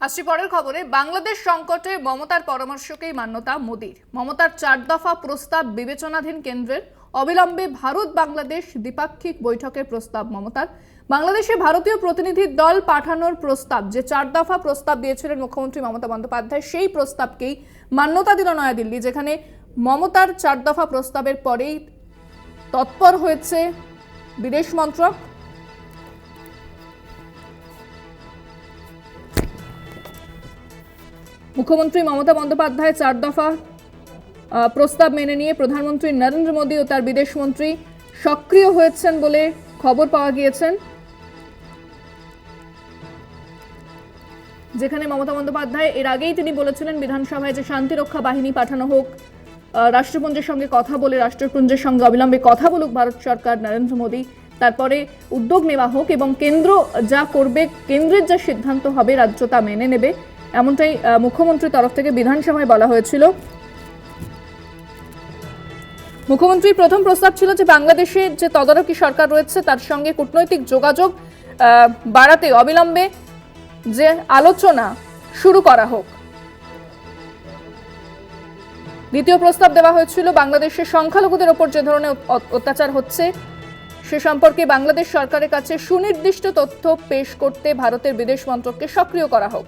আসছি পরের খবরে। বাংলাদেশ সংকটে মমতার পরামর্শকেই মান্যতা মোদির। মমতার 4 দফা প্রস্তাব বিবেচনাধীন কেন্দ্রের। অবিলম্বে ভারত বাংলাদেশ দ্বিপাক্ষিক বৈঠকের প্রস্তাব মমতার। বাংলাদেশে ভারতীয় প্রতিনিধি দল পাঠানোর প্রস্তাব, যে 4 দফা প্রস্তাব দিয়েছিলেন মুখ্যমন্ত্রী মমতা বন্দ্যোপাধ্যায়, সেই প্রস্তাবকেই মান্যতা দিল নয়াদিল্লি, যেখানে মমতার 4 দফা প্রস্তাবের পরেই তৎপর হয়েছে বিদেশ মন্ত্রক। মুখ্যমন্ত্রী মমতা বন্দ্যোপাধ্যায় 4 দফা প্রস্তাব মেনে নিয়ে প্রধানমন্ত্রী নরেন্দ্র মোদী ও তার বিদেশমন্ত্রী সক্রিয় হয়েছেন বলে খবর পাওয়া গিয়েছেন, যেখানে মমতা বন্দ্যোপাধ্যায় এর আগেই তিনি বলেছিলেন বিধানসভায় যে শান্তিরক্ষা বাহিনী পাঠানো হোক, রাষ্ট্রপুঞ্জের সঙ্গে কথা বলে রাষ্ট্রপুঞ্জের সঙ্গে অবিলম্বে কথা বলুক ভারত সরকার, নরেন্দ্র মোদী, তারপরে উদ্যোগ নেওয়া হোক এবং কেন্দ্র যা করবে, কেন্দ্রের যা সিদ্ধান্ত হবে রাজ্য তা মেনে নেবে, এমনটাই মুখ্যমন্ত্রীর তরফ থেকে বিধানসভায় বলা হয়েছিল। মুখ্যমন্ত্রীর প্রথম প্রস্তাব ছিল যে বাংলাদেশের যে তদারকি সরকার রয়েছে তার সঙ্গে কূটনৈতিক যোগাযোগ বাড়াতে অবিলম্বে যে আলোচনা শুরু করা হোক। দ্বিতীয় প্রস্তাব দেওয়া হয়েছিল বাংলাদেশের সংখ্যালঘুদের ওপর যে ধরনের অত্যাচার হচ্ছে সে সম্পর্কে বাংলাদেশ সরকারের কাছে সুনির্দিষ্ট তথ্য পেশ করতে ভারতের বিদেশ মন্ত্রককে সক্রিয় করা হোক।